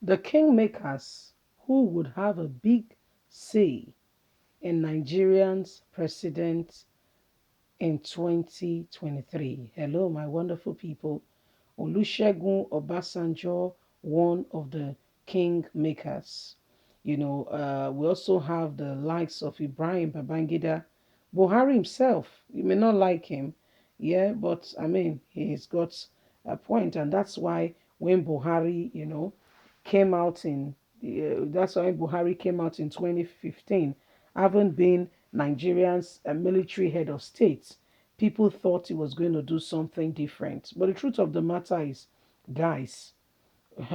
The kingmakers who would have a big say in Nigerians' president in 2023. Hello, my wonderful people. Olusegun Obasanjo, one of the kingmakers. We also have the likes of Ibrahim Babangida, Buhari himself. You may not like him, yeah, but I mean, he's got a point, and that's why when Buhari, came out in, that's why Buhari came out in 2015, having been Nigerian's military head of state, people thought he was going to do something different. But the truth of the matter is, guys,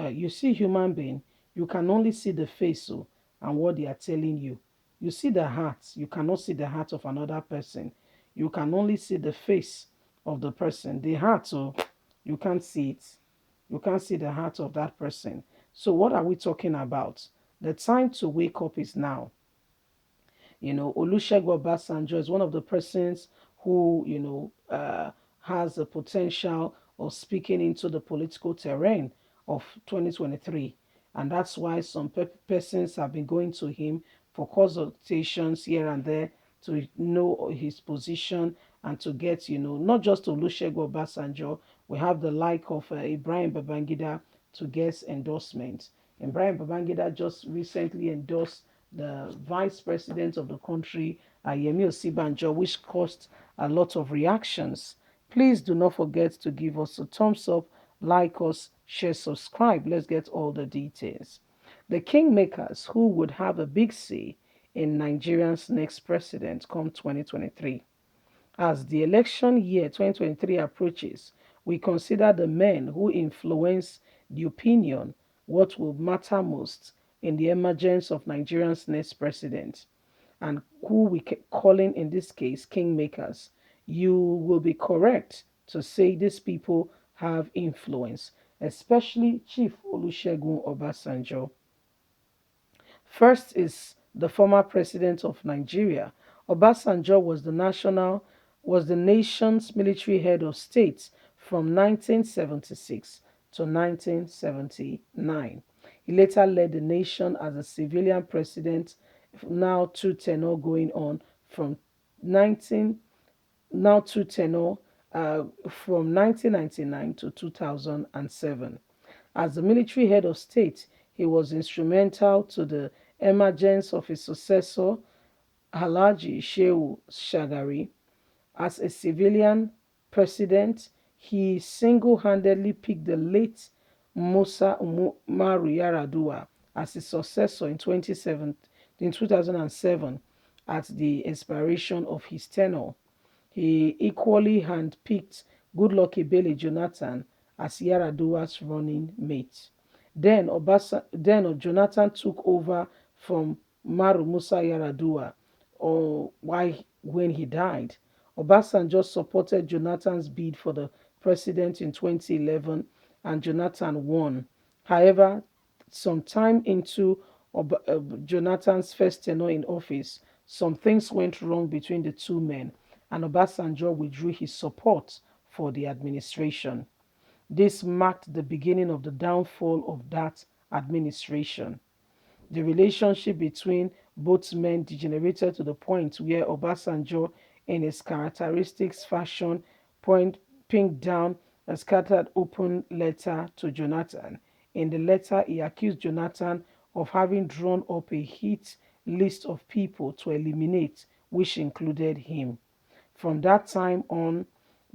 you see human being, you can only see the face and what they are telling you. You see the heart, you cannot see the heart of another person. You can only see the face of the person. The heart, you can't see it. You can't see the heart of that person. So what are we talking about? The time to wake up is now. Olusegun Obasanjo is one of the persons who, has the potential of speaking into the political terrain of 2023. And that's why some persons have been going to him for consultations here and there to know his position and to get, not just Olusegun Obasanjo, we have the like of Ibrahim Babangida to get endorsement. Ibrahim Babangida just recently endorsed the vice president of the country, Yemi Osibanjo, which caused a lot of reactions. Please do not forget to give us a thumbs up, like us, share, subscribe. Let's get all the details. The kingmakers who would have a big say in Nigeria's next president come 2023. As the election year 2023 approaches, we consider the men who influence the opinion what will matter most in the emergence of Nigeria's next president and who we calling in this case kingmakers. You will be correct to say these people have influence, especially Chief Olusegun Obasanjo. First is the former president of Nigeria. Obasanjo was the nation's military head of state from 1976 to 1979. He later led the nation as a civilian president, now two tenure going on from 19 now two tenure from 1999 to 2007. As the military head of state, he was instrumental to the emergence of his successor, Alhaji Shehu Shagari. As a civilian president, he single-handedly picked the late Musa Umaru Yar'Adua as his successor in 2007 at the expiration of his tenure. He equally handpicked Goodluck Ebele Jonathan as Yar'Adua's running mate. Then Jonathan took over from Maru Musa Yar'Adua when he died. Obasanjo supported Jonathan's bid for the president in 2011 and Jonathan won. However, sometime into Jonathan's first tenure in office, some things went wrong between the two men and Obasanjo withdrew his support for the administration. This marked the beginning of the downfall of that administration. The relationship between both men degenerated to the point where Obasanjo, in his characteristic fashion, pinned down a scattered open letter to Jonathan. In the letter, he accused Jonathan of having drawn up a hit list of people to eliminate, which included him. From that time on,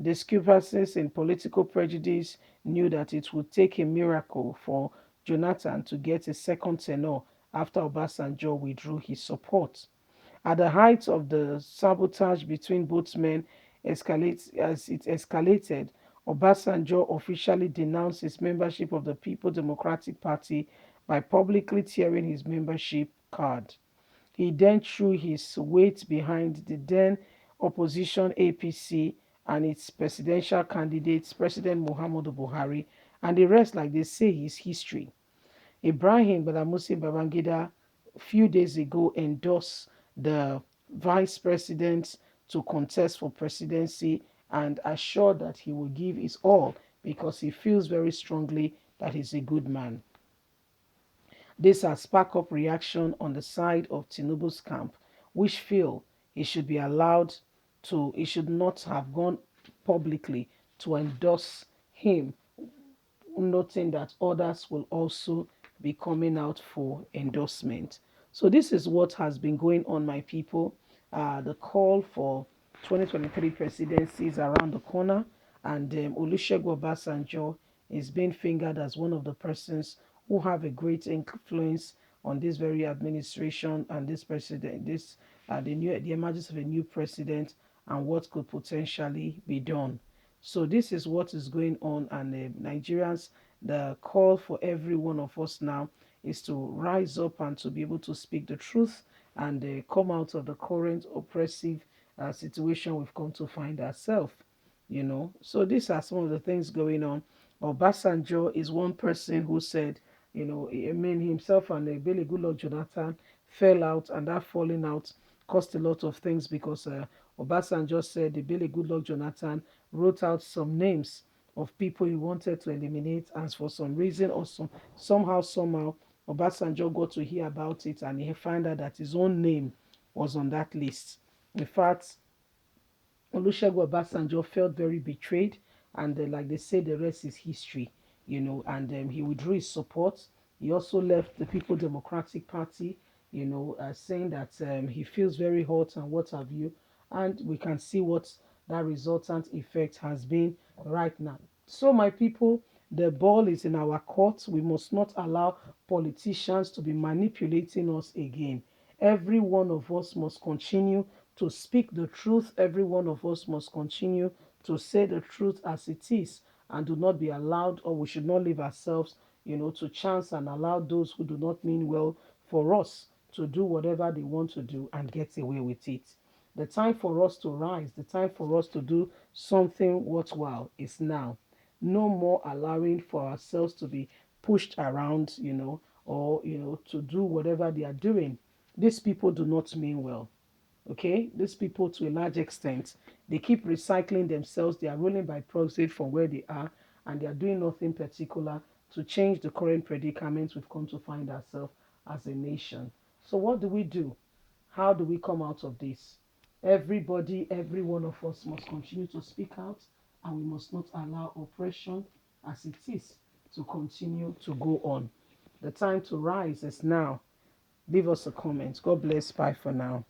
discrepancies in political prejudice knew that it would take a miracle for Jonathan to get a second tenure after Obasanjo withdrew his support. At the height of the sabotage between both men as it escalated, Obasanjo officially denounced his membership of the People Democratic Party by publicly tearing his membership card. He then threw his weight behind the then opposition APC and its presidential candidate, President Muhammadu Buhari, and the rest, like they say, is history. Ibrahim Balamusi Babangida a few days ago endorsed the vice president to contest for presidency and assured that he will give his all because he feels very strongly that he's a good man. This has sparked up reaction on the side of Tinubu's camp, which feel he should be allowed to, he should not have gone publicly to endorse him, noting that others will also be coming out for endorsement. So this is what has been going on, my people. The call for 2023 presidency is around the corner, and Olusegun Obasanjo is being fingered as one of the persons who have a great influence on this very administration and this president, the emergence of a new president, and what could potentially be done. So this is what is going on, and Nigerians, the call for every one of us now is to rise up and to be able to speak the truth and come out of the current oppressive situation we've come to find ourselves. So these are some of the things going on. Obasanjo is one person who said, I mean, himself and Billy Goodluck Jonathan fell out, and that falling out cost a lot of things because Obasanjo said the Billy Goodluck Jonathan wrote out some names of people he wanted to eliminate, and for some reason or somehow, Obasanjo got to hear about it, and he found out that his own name was on that list. In fact, Olusegun Obasanjo felt very betrayed, and like they say, the rest is history, and he withdrew his support. He also left the People Democratic Party, saying that he feels very hurt and what have you. And we can see what that resultant effect has been right now. So, my people, the ball is in our court. We must not allow politicians to be manipulating us again. Every one of us must continue to speak the truth. Every one of us must continue to say the truth as it is, and do not be allowed, or we should not leave ourselves, to chance and allow those who do not mean well for us to do whatever they want to do and get away with it. The time for us to rise, the time for us to do something worthwhile is now. No more allowing for ourselves to be pushed around, or, to do whatever they are doing. These people do not mean well. Okay, these people, to a large extent, they keep recycling themselves. They are ruling by proxy from where they are, and they are doing nothing particular to change the current predicament we've come to find ourselves as a nation. So what do we do? How do we come out of this? Everybody, every one of us must continue to speak out, and we must not allow oppression as it is to continue to go on. The time to rise is now. Leave us a comment. God bless. Bye for now.